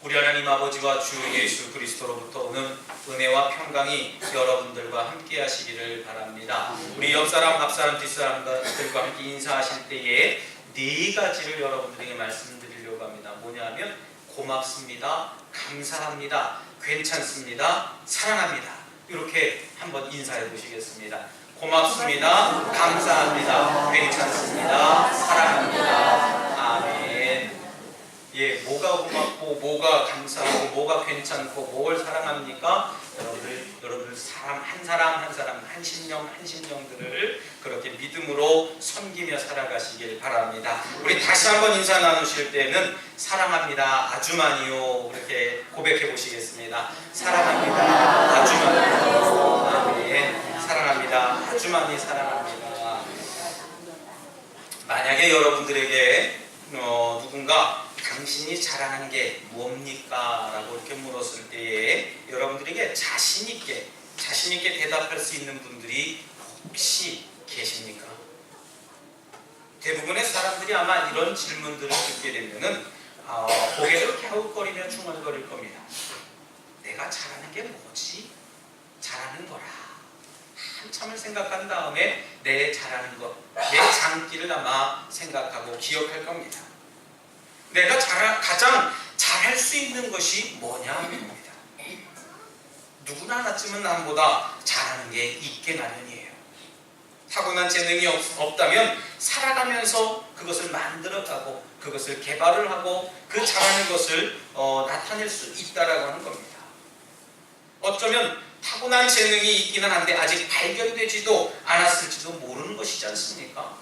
우리 하나님 아버지와 주 예수 그리스도로부터 오는 은혜와 평강이 여러분들과 함께 하시기를 바랍니다. 우리 옆사람, 앞사람, 뒷사람들과 함께 인사하실 때에 네 가지를 여러분들에게 말씀드리려고 합니다. 뭐냐면 고맙습니다, 감사합니다, 괜찮습니다, 사랑합니다. 이렇게 한번 인사해 보시겠습니다. 고맙습니다, 감사합니다, 괜찮습니다, 사랑합니다. 아멘. 예, 뭐가 고맙고 뭐가 감사하고 뭐가 괜찮고 뭘 사랑합니까? 여러분들 사람 한 사람 한 심령들을 그렇게 믿음으로 섬기며 살아가시길 바랍니다. 우리 다시 한번 인사 나누실 때는 사랑합니다, 아주 많이요, 그렇게 고백해 보시겠습니다. 사랑합니다, 아주 많이요. 아멘. 사랑합니다, 아주 많이 사랑합니다. 만약에 여러분들에게 누군가 당신이 잘하는 게 뭡니까? 라고 이렇게 물었을 때에 여러분들에게 자신있게 대답할 수 있는 분들이 혹시 계십니까? 대부분의 사람들이 아마 이런 질문들을 듣게 되면은 고개를 갸웃거리며 중얼거릴 겁니다. 내가 잘하는 게 뭐지? 잘하는 거라. 한참을 생각한 다음에 내 잘하는 것, 내 장기를 아마 생각하고 기억할 겁니다. 내가 가장 잘할 수 있는 것이 뭐냐입니다. 누구나 하나쯤은 남보다 잘하는 게 있게 마련이에요. 타고난 재능이 없다면 살아가면서 그것을 만들어가고 그것을 개발을 하고 그 잘하는 것을 나타낼 수 있다라고 하는 겁니다. 어쩌면 타고난 재능이 있기는 한데 아직 발견되지도 않았을지도 모르는 것이지 않습니까?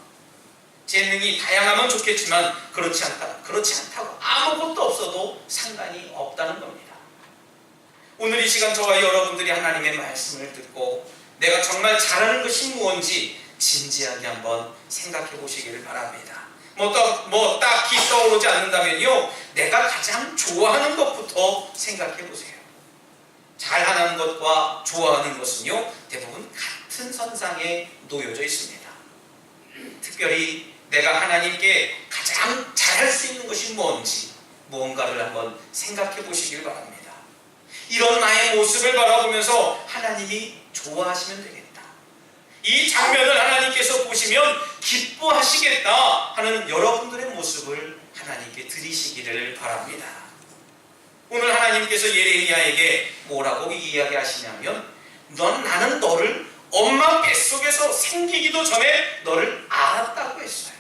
재능이 다양하면 좋겠지만 그렇지 않다고 아무것도 없어도 상관이 없다는 겁니다. 오늘 이 시간 저와 여러분들이 하나님의 말씀을 듣고 내가 정말 잘하는 것이 무엇인지 진지하게 한번 생각해 보시기를 바랍니다. 딱히 떠오르지 않는다면요, 내가 가장 좋아하는 것부터 생각해 보세요. 잘하는 것과 좋아하는 것은요, 대부분 같은 선상에 놓여져 있습니다. 특별히 내가 하나님께 가장 잘할 수 있는 것이 뭔지 무언가를 한번 생각해 보시길 바랍니다. 이런 나의 모습을 바라보면서 하나님이 좋아하시면 되겠다, 이 장면을 하나님께서 보시면 기뻐하시겠다 하는 여러분들의 모습을 하나님께 드리시기를 바랍니다. 오늘 하나님께서 예레미야에게 뭐라고 이야기하시냐면 나는 너를 엄마 뱃속에서 생기기도 전에 너를 알았다고 했어요.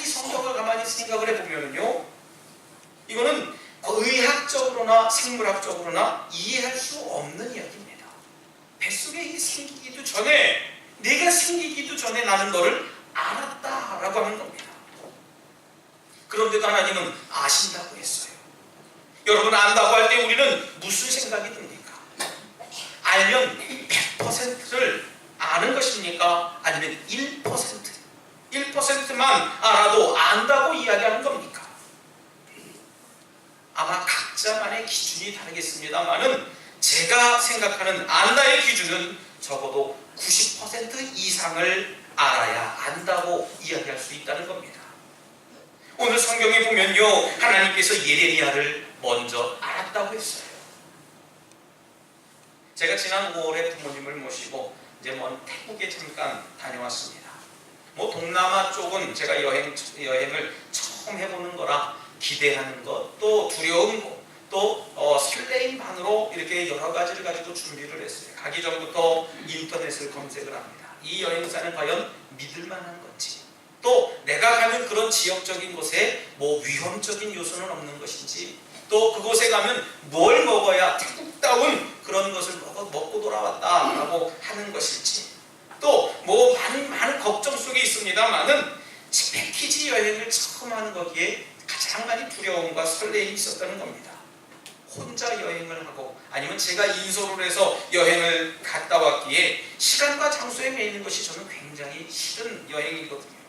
성경을 가만히 생각을 해보면요, 이거는 의학적으로나 생물학적으로나 이해할 수 없는 이야기입니다. 뱃속에 생기기도 전에, 내가 생기기도 전에 나는 너를 알았다라고 하는 겁니다. 그런데도 하나님은 아신다고 했어요. 여러분, 안다고 할 때 우리는 무슨 생각이 듭니까? 알면 100%를 아는 것입니까? 아니면 1%만 알아도 안다고 이야기하는 겁니까? 아마 각자만의 기준이 다르겠습니다만은 제가 생각하는 안다의 기준은 적어도 90% 이상을 알아야 안다고 이야기할 수 있다는 겁니다. 오늘 성경에 보면요, 하나님께서 예레미야를 먼저 알았다고 했어요. 제가 지난 5월에 부모님을 모시고 이제 태국에 잠깐 다녀왔습니다. 동남아 쪽은 제가 여행을 처음 해보는 거라 기대하는 것, 또 두려운 것, 또 설레임 반으로 이렇게 여러 가지를 가지고 준비를 했어요. 가기 전부터 인터넷을 검색을 합니다. 이 여행사는 과연 믿을 만한 건지, 또 내가 가는 그런 지역적인 곳에 위험적인 요소는 없는 것인지, 또 그곳에 가면 뭘 먹어야 태국다운 그런 것을 먹고 돌아왔다라고 하는 것일지, 또 많은 걱정 속에 있습니다만은 패키지 여행을 처음 하는 거기에 가장 많이 두려움과 설레임이 있었다는 겁니다. 혼자 여행을 하고 아니면 제가 인솔을 해서 여행을 갔다 왔기에 시간과 장소에 매이는 것이 저는 굉장히 싫은 여행이거든요.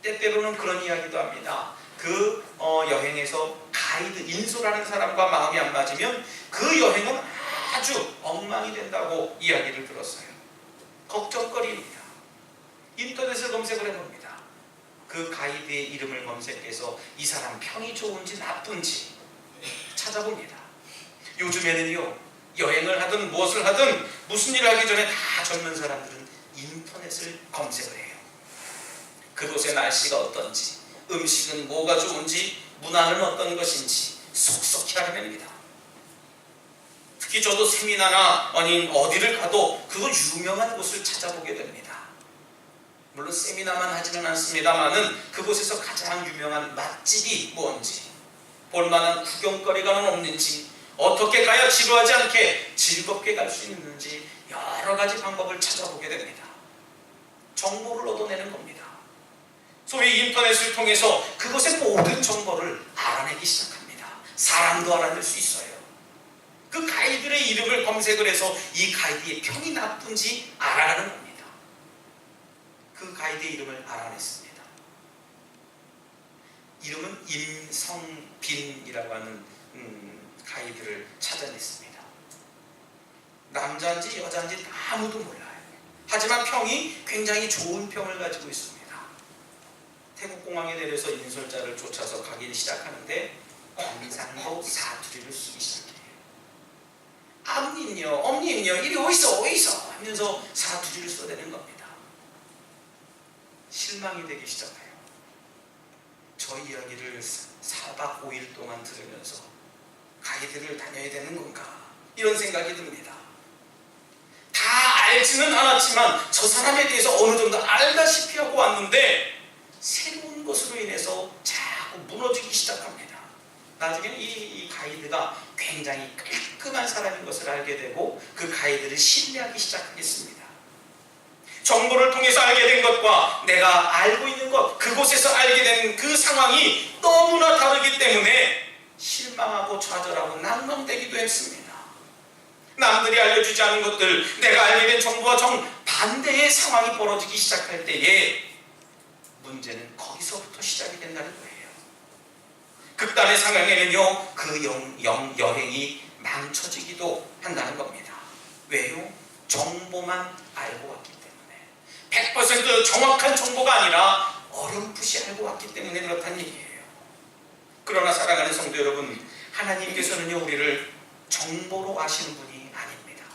때때로는 그런 이야기도 합니다. 그 여행에서 가이드, 인솔하는 사람과 마음이 안 맞으면 그 여행은 아주 엉망이 된다고 이야기를 들었어요. 걱정거리입니다. 인터넷을 검색을 해봅니다. 그 가이드의 이름을 검색해서 이 사람 평이 좋은지 나쁜지 찾아봅니다. 요즘에는요, 여행을 하든 무엇을 하든 무슨 일을 하기 전에 다 젊은 사람들은 인터넷을 검색을 해요. 그곳의 날씨가 어떤지, 음식은 뭐가 좋은지, 문화는 어떤 것인지 속속히 알아냅니다. 특히 저도 세미나나 아닌 어디를 가도 그 유명한 곳을 찾아보게 됩니다. 물론 세미나만 하지는 않습니다만은 그곳에서 가장 유명한 맛집이 뭔지, 볼만한 구경거리가 없는지, 어떻게 가야 지루하지 않게 즐겁게 갈 수 있는지 여러 가지 방법을 찾아보게 됩니다. 정보를 얻어내는 겁니다. 소위 인터넷을 통해서 그것의 모든 정보를 알아내기 시작합니다. 사람도 알아낼 수 있어요. 그 가이드의 이름을 검색을 해서 이 가이드의 평이 나쁜지 알아가는 겁니다. 그 가이드의 이름을 알아냈습니다. 이름은 임성빈이라고 하는 가이드를 찾아냈습니다. 남자인지 여자인지 아무도 몰라요. 하지만 평이 굉장히 좋은 평을 가지고 있습니다. 태국공항에 내려서 인솔자를 쫓아서 가기 시작하는데 경상도 사투리를 쓰기 시작해요. 아버님요, 어머님요, 이리 어디서 하면서 사투리를 써대는 겁니다. 실망이 되기 시작해요. 저 이야기를 4박 5일 동안 들으면서 가이드를 다녀야 되는 건가, 이런 생각이 듭니다. 다 알지는 않았지만 저 사람에 대해서 어느 정도 알다시피 하고 왔는데 새로운 것으로 인해서 자꾸 무너지기 시작합니다. 나중에는 이 가이드가 굉장히 깔끔한 사람인 것을 알게 되고 그 가이드를 신뢰하기 시작하겠습니다. 정보를 통해서 알게 된 것과 내가 알고 있는 것, 그곳에서 알게 된 그 상황이 너무나 다르기 때문에 실망하고 좌절하고 낭망되기도 했습니다. 남들이 알려주지 않은 것들, 내가 알게 된 정보와 정반대의 상황이 벌어지기 시작할 때에 문제는 거기서부터 시작이 된다는 거예요. 극단의 상황에는요, 그 여행이 망쳐지기도 한다는 겁니다. 왜요? 정보만 알고 왔기 때문에. 100% 정확한 정보가 아니라 어렴풋이 알고 왔기 때문에 그렇다는 얘기예요. 그러나 사랑하는 성도 여러분, 하나님께서는요, 우리를 정보로 아시는 분이 아닙니다.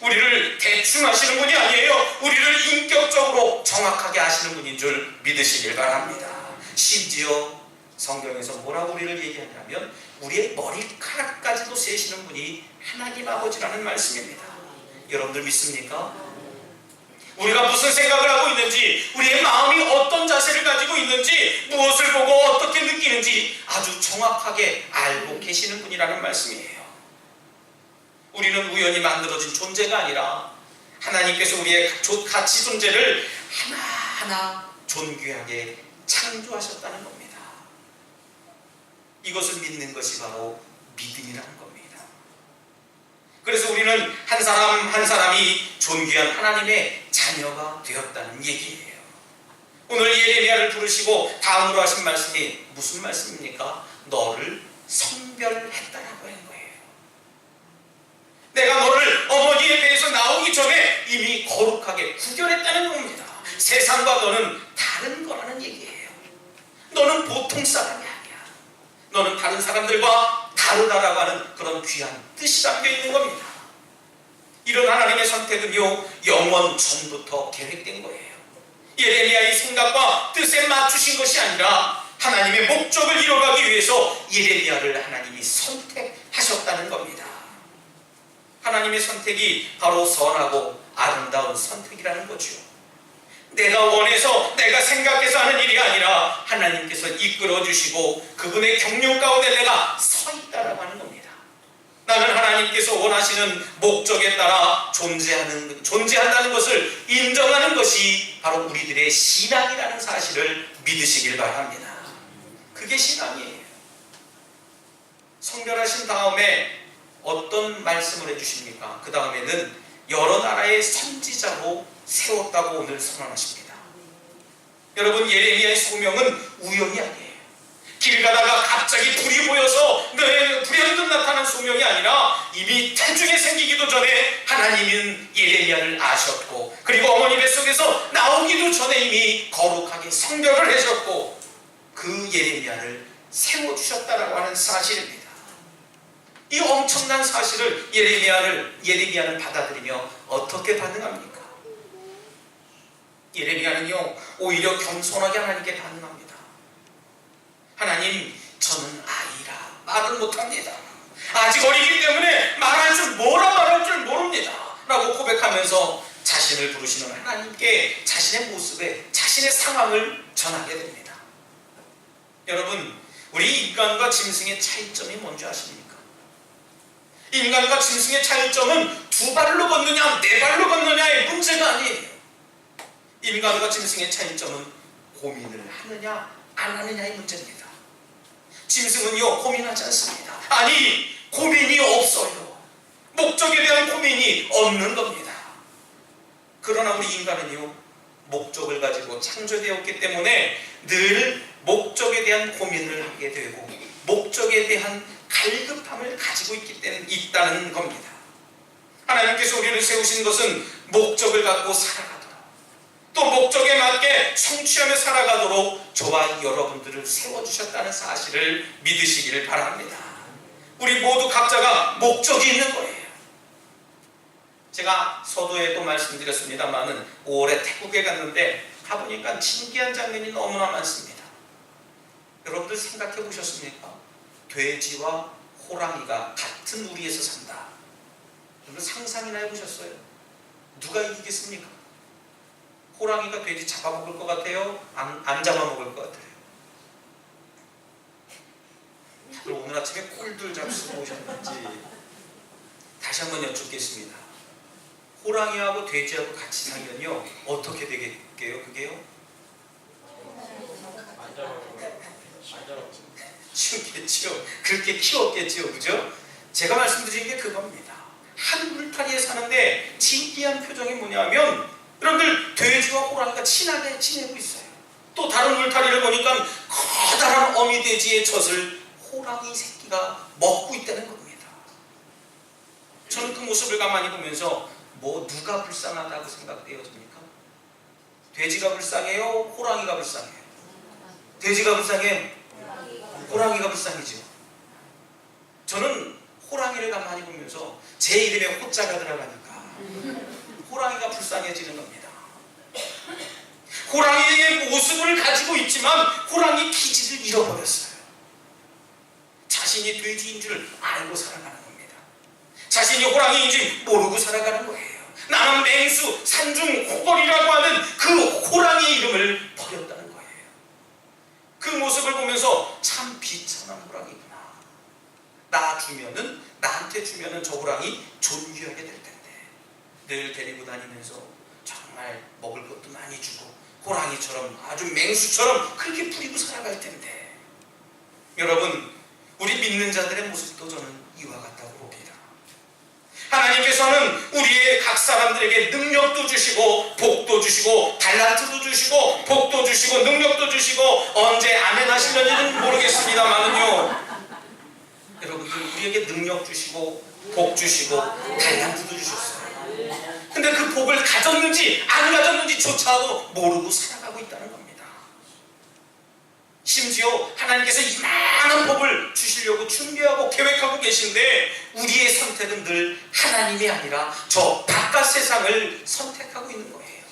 우리를 대충 아시는 분이 아니에요. 우리를 인격적으로 정확하게 아시는 분인 줄 믿으시길 바랍니다. 심지어 성경에서 뭐라고 우리를 얘기하냐면 우리의 머리카락까지도 세시는 분이 하나님 아버지라는 말씀입니다. 여러분들 믿습니까? 우리가 무슨 생각을 하고 있는지, 우리의 마음이 어떤 자세를 가지고 있는지, 무엇을 보고 어떻게 느끼는지 아주 정확하게 알고 계시는 분이라는 말씀이에요. 우리는 우연히 만들어진 존재가 아니라 하나님께서 우리의 가치 존재를 하나하나 존귀하게 창조하셨다는 겁니다. 이것을 믿는 것이 바로 믿음이라는 겁니다. 그래서 우리는 한 사람 한 사람이 존귀한 하나님의 자녀가 되었다는 얘기예요. 오늘 예레미야를 부르시고 다음으로 하신 말씀이 무슨 말씀입니까? 너를 성별했다라고 하는 거예요. 내가 너를 어머니의 배에서 나오기 전에 이미 거룩하게 구별했다는 겁니다. 세상과 너는 다른 거라는 얘기예요. 너는 보통 사람이 아니야. 너는 다른 사람들과 다르다라고 하는 그런 귀한 뜻이 담겨 있는 겁니다. 이런 하나님의 선택은요, 영원 전부터 계획된 거예요. 예레미야의 생각과 뜻에 맞추신 것이 아니라 하나님의 목적을 이뤄가기 위해서 예레미야를 하나님이 선택하셨다는 겁니다. 하나님의 선택이 바로 선하고 아름다운 선택이라는 거죠. 내가 원해서 내가 생각해서 하는 일이 아니라 하나님께서 이끌어 주시고 그분의 경륜 가운데 내가 서 있다라고 하는 겁니다. 나는 하나님께서 원하시는 목적에 따라 존재한다는 것을 인정하는 것이 바로 우리들의 신앙이라는 사실을 믿으시길 바랍니다. 그게 신앙이에요. 성별하신 다음에 어떤 말씀을 해주십니까? 그 다음에는 여러 나라의 선지자로 세웠다고 오늘 선언하십니다. 여러분, 예레미야의 소명은 우연이 아니에요. 길 가다가 갑자기 불이 보여서 불현듯 나타난 소명이 아니라 이미 태중에 생기기도 전에 하나님은 예레미야를 아셨고, 그리고 어머니 뱃속에서 나오기도 전에 이미 거룩하게 성별을 하셨고 그 예레미야를 세워주셨다라고 하는 사실입니다. 이 엄청난 사실을 예레미야는 받아들이며 어떻게 반응합니까? 예레미야는요, 오히려 겸손하게 하나님께 반응합니다. 하나님, 저는 아이라 말을 못합니다. 아직 어리기 때문에 뭐라 말할 줄 모릅니다 라고 고백하면서 자신을 부르시는 하나님께 자신의 모습에 자신의 상황을 전하게 됩니다. 여러분, 우리 인간과 짐승의 차이점이 뭔지 아십니까? 인간과 짐승의 차이점은 두 발로 걷느냐 네 발로 걷느냐의 문제가 아니에요. 인간과 짐승의 차이점은 고민을 하느냐 안 하느냐의 문제입니다. 짐승은요, 고민하지 않습니다. 아니, 고민이 없어요. 목적에 대한 고민이 없는 겁니다. 그러나 우리 인간은요, 목적을 가지고 창조되었기 때문에 늘 목적에 대한 고민을 하게 되고 목적에 대한 갈급함을 가지고 있다는 겁니다. 하나님께서 우리를 세우신 것은 목적을 갖고 살아가도록, 또 목적에 맞게 성취하며 살아가도록 저와 여러분들을 세워주셨다는 사실을 믿으시기를 바랍니다. 우리 모두 각자가 목적이 있는 거예요. 제가 서두에도 말씀드렸습니다만은 5월에 태국에 갔는데 가보니까 신기한 장면이 너무나 많습니다. 여러분들 생각해 보셨습니까? 돼지와 호랑이가 같은 우리에서 산다. 여러분 상상이나 해보셨어요? 누가 이기겠습니까? 호랑이가 돼지 잡아먹을 것 같아요? 안 잡아먹을 것 같아요? 다들 오늘 아침에 꼴들 잡수고 오셨는지 다시 한번 여쭙겠습니다. 호랑이하고 돼지하고 같이 살면요, 어떻게 되겠게요? 그게요? 키웠겠지요. 그렇게 키웠겠지요. 그죠? 제가 말씀드린 게 그겁니다. 한 울타리에 사는데 진기한 표정이 뭐냐면, 여러분들 돼지와 호랑이가 친하게 지내고 있어요. 또 다른 울타리를 보니까 커다란 어미돼지의 젖을 호랑이 새끼가 먹고 있다는 겁니다. 저는 그 모습을 가만히 보면서 누가 불쌍하다고 생각되어집니까? 돼지가 불쌍해요? 호랑이가 불쌍해요? 돼지가 불쌍해요? 호랑이가 불쌍이죠. 저는 호랑이를 가만히 보면서 제 이름에 호자가 들어가니까 호랑이가 불쌍해지는 겁니다. 호랑이의 모습을 가지고 있지만 호랑이 기질을 잃어버렸어요. 자신이 돼지인 줄 알고 살아가는 겁니다. 자신이 호랑이인지 모르고 살아가는 거예요. 나는 맹수, 산중, 호걸이라고 하는 그 호랑이의 이름을 버렸다는 거예요. 그 모습을 보면서 참 비참한 호랑이구나. 나한테 주면은 저 호랑이 존귀하게 될 텐데, 늘 데리고 다니면서 정말 먹을 것도 많이 주고 호랑이처럼 아주 맹수처럼 그렇게 부리고 살아갈 텐데. 여러분, 우리 믿는 자들의 모습도 저는 이와 같다고 봅니다. 하나님께서는 우리의 각 사람들에게 능력도 주시고 복도 주시고 달란트도 주시고 복도 주시고 능력도 주시고 언제 아멘 하시는지는 모르겠습니다만은요, 여러분들 우리에게 능력 주시고 복 주시고 달란트도 주셨어요. 근데 그 복을 가졌는지 안 가졌는지조차도 모르고 살아가고 있다는 겁니다. 심지어 하나님께서 이만한 복을 주시려고 준비하고 계획하고 계신데 우리의 선택은 늘 하나님이 아니라 저 바깥 세상을 선택하고 있는 거예요.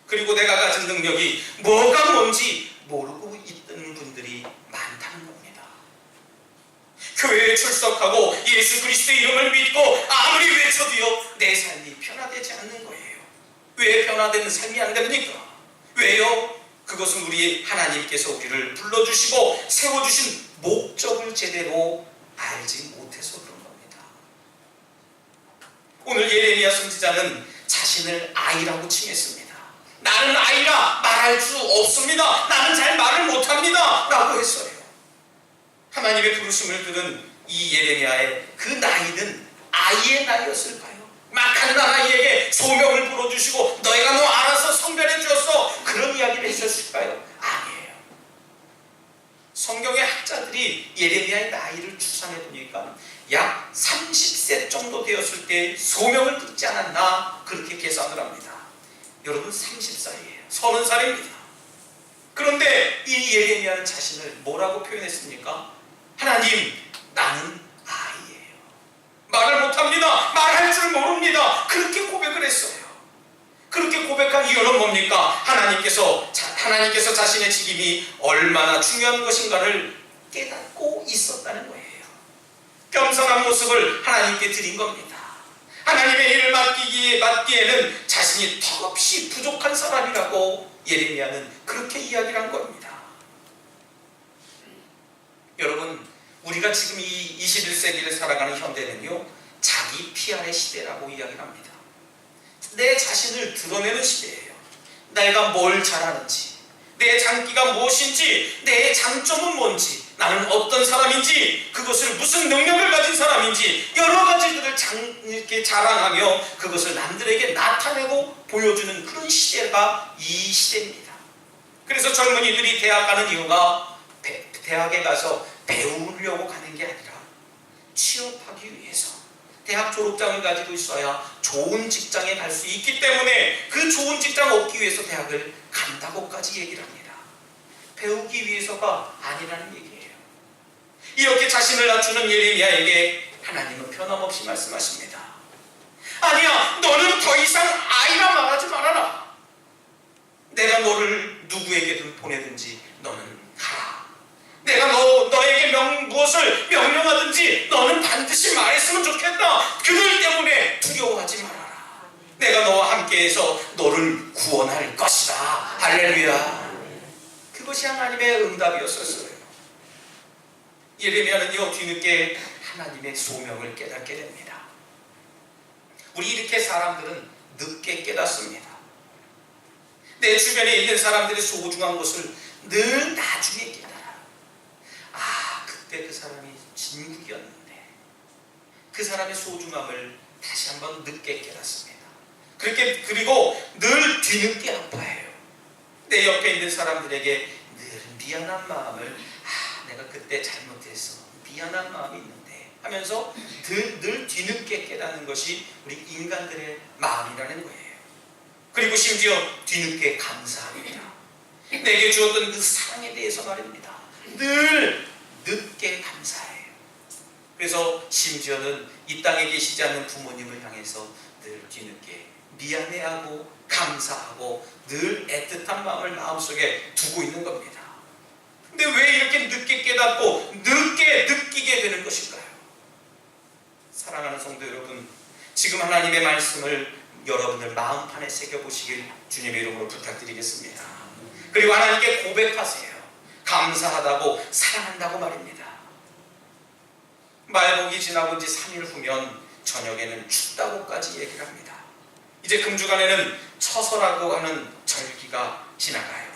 그리고 내가 가진 능력이 뭐가 뭔지 모르고 있는 분들이 많다는 겁니다. 교회에 출석하고 예수 그리스도의 이름을 믿고 아무리 외쳐도요, 내 삶이 변화되지 않는 거예요. 왜 변화되는 삶이 안 됩니까? 왜요? 그것은 우리 하나님께서 우리를 불러주시고 세워주신 목적을 제대로 알지 못해서 그런 겁니다. 오늘 예레미야 선지자는 자신을 아이라고 칭했습니다. 나는 아이라 말할 수 없습니다. 나는 잘 말을 못합니다 라고 했어요. 하나님의 부르심을 들은 이 예레미야의 그 나이는 아이의 나이였을까요? 막 한 아이에게 소명을 불어주시고 너희가 너 알아서 성별해 주었어, 그런 이야기를 했었을까요? 아니에요. 성경의 학자들이 예레미야의 나이를 추산해 보니까 약 30세 정도 되었을 때 소명을 듣지 않았나 그렇게 계산을 합니다. 여러분 30살이에요. 30살입니다. 그런데 이 예레미야는 자신을 뭐라고 표현했습니까? 하나님, 나는 아이예요. 말을 못합니다. 말할 줄 모릅니다. 그렇게 고백을 했어요. 그렇게 고백한 이유는 뭡니까? 하나님께서 자신의 직임이 얼마나 중요한 것인가를 깨닫고 있었다는 거예요. 겸손한 모습을 하나님께 드린 겁니다. 하나님의 일을 맡기에는 자신이 턱없이 부족한 사람이라고 예레미야는 그렇게 이야기를 한 겁니다. 여러분, 우리가 지금 이 21세기를 살아가는 현대는요, 자기 PR의 시대라고 이야기를 합니다. 내 자신을 드러내는 시대예요. 내가 뭘 잘하는지, 내 장기가 무엇인지, 내 장점은 뭔지, 나는 어떤 사람인지, 그것을 무슨 능력을 가진 사람인지 여러 가지들을 이렇게 자랑하며 그것을 남들에게 나타내고 보여주는 그런 시대가 이 시대입니다. 그래서 젊은이들이 대학 가는 이유가 대학에 가서 배우려고 가는 게 아니라 취업하기 위해서 대학 졸업장을 가지고 있어야 좋은 직장에 갈 수 있기 때문에 그 좋은 직장 얻기 위해서 대학을 간다고까지 얘기를 합니다. 배우기 위해서가 아니라는 얘기예요. 이렇게 자신을 낮추는 예레미야에게 하나님은 변함없이 말씀하십니다. 아니야, 너는 더 이상 아이라 말하지 말아라. 내가 너를 누구에게든 보내든지 너는 가라. 내가 너에게 무엇을 명령하든지 너는 반드시 말했으면 좋겠다. 그들 때문에 두려워하지 말아라. 내가 너와 함께해서 너를 구원할 것이다. 할렐루야. 그것이 하나님의 응답이었었어요. 예레미야는요, 뒤늦게 하나님의 소명을 깨닫게 됩니다. 우리 이렇게 사람들은 늦게 깨닫습니다. 내 주변에 있는 사람들의 소중한 것을 늘 나중에 깨달아요. 아, 그때 그 사람이 진국이었는데 그 사람의 소중함을 다시 한번 늦게 깨닫습니다. 그리고 늘 뒤늦게 아파해요. 내 옆에 있는 사람들에게 늘 미안한 마음을, 내가 그때 잘못해서 미안한 마음이 있는데 하면서 늘 뒤늦게 깨닫는 것이 우리 인간들의 마음이라는 거예요. 그리고 심지어 뒤늦게 감사합니다. 내게 주었던 그 사랑에 대해서 말입니다. 늘 늦게 감사해요. 그래서 심지어는 이 땅에 계시지 않는 부모님을 향해서 늘 뒤늦게 미안해하고 감사하고 늘 애틋한 마음을 마음속에 두고 있는 겁니다. 근데 왜 이렇게 늦게 깨닫고 늦게 느끼게 되는 것일까요? 사랑하는 성도 여러분, 지금 하나님의 말씀을 여러분들 마음판에 새겨보시길 주님의 이름으로 부탁드리겠습니다. 그리고 하나님께 고백하세요. 감사하다고 사랑한다고 말입니다. 말복이 지나고 이제 3일 후면 저녁에는 춥다고까지 얘기를 합니다. 이제 금주간에는 처서라고 하는 절기가 지나가요.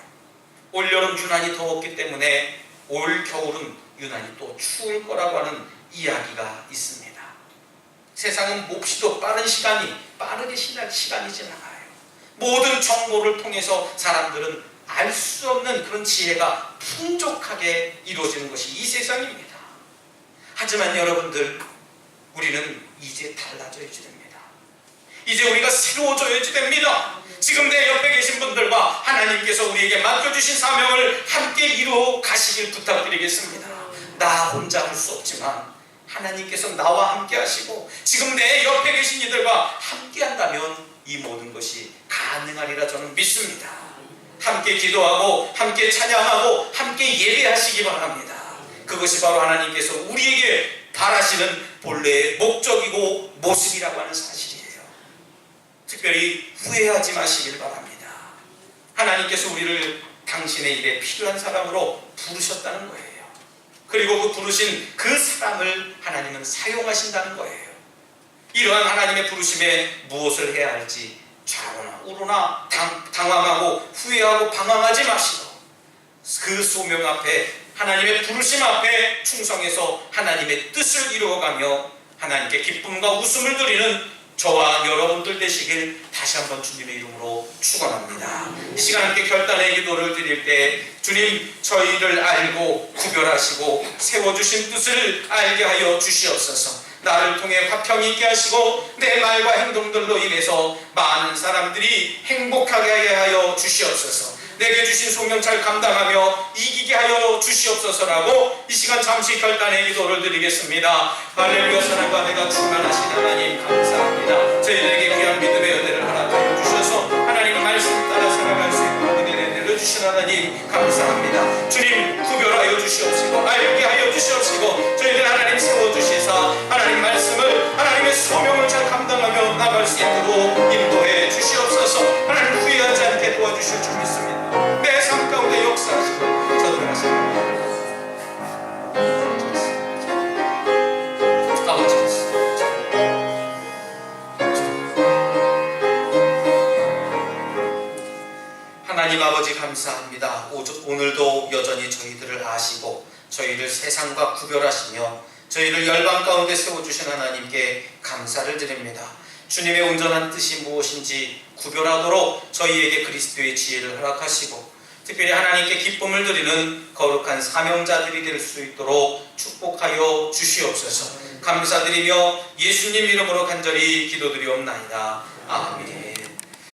올여름 유난히 더웠기 때문에 올 겨울은 유난히 또 추울 거라고 하는 이야기가 있습니다. 세상은 몹시도 빠르게 시간이 지나가요. 모든 정보를 통해서 사람들은 알 수 없는 그런 지혜가 풍족하게 이루어지는 것이 이 세상입니다. 하지만 여러분들, 우리는 이제 달라져야지 됩니다. 이제 우리가 새로워져야지 됩니다. 지금 내 옆에 계신 분들과 하나님께서 우리에게 맡겨주신 사명을 함께 이루어 가시길 부탁드리겠습니다. 나 혼자 할 수 없지만 하나님께서 나와 함께 하시고 지금 내 옆에 계신 이들과 함께 한다면 이 모든 것이 가능하리라 저는 믿습니다. 함께 기도하고 함께 찬양하고 함께 예배하시기 바랍니다. 그것이 바로 하나님께서 우리에게 바라시는 본래의 목적이고 모습이라고 하는 사실이에요. 특별히 후회하지 마시길 바랍니다. 하나님께서 우리를 당신의 일에 필요한 사람으로 부르셨다는 거예요. 그리고 그 부르신 그 사람을 하나님은 사용하신다는 거예요. 이러한 하나님의 부르심에 무엇을 해야 할지 좌로나 우로나 당황하고 후회하고 방황하지 마시고 그 소명 앞에, 하나님의 부르심 앞에 충성해서 하나님의 뜻을 이루어가며 하나님께 기쁨과 웃음을 드리는 저와 여러분들 되시길 다시 한번 주님의 이름으로 축원합니다. 이 시간 함께 결단의 기도를 드릴 때 주님, 저희를 알고 구별하시고 세워주신 뜻을 알게 하여 주시옵소서. 나를 통해 화평 있게 하시고 내 말과 행동들로 인해서 많은 사람들이 행복하게 하여 주시옵소서. 내게 주신 소명 잘 감당하며 이기게 하여 주시옵소서라고 이 시간 잠시 결단의 기도를 드리겠습니다. 할렐루야. 사랑과 내가 충만하신 하나님 감사합니다. 저희들에게 귀한 믿음의 은혜를 허락하여 주셔서 하나님 말씀 따라 살아갈 수 있는 은혜를 내려주신 하나님 감사합니다. 주님 구별하여 주시옵시고 알게 하여 주시옵시고 저희들 하나님 세워주시사 하나님 말씀을 하나님의 소명을 잘 감당하며 나갈 수 있도록 인도해 주시옵소서. 하나님 후회하지 않게 도와주실 줄 믿습니다. 내 삶 가운데 역사하시고 전능하십니다. 아버지 하나님 아버지 감사합니다. 오늘도 여전히 저희들을 아시고 저희를 세상과 구별하시며 저희를 열방 가운데 세워주신 하나님께 감사를 드립니다. 주님의 온전한 뜻이 무엇인지 구별하도록 저희에게 그리스도의 지혜를 허락하시고 특별히 하나님께 기쁨을 드리는 거룩한 사명자들이 될 수 있도록 축복하여 주시옵소서. 감사드리며 예수님 이름으로 간절히 기도드리옵나이다. 아멘.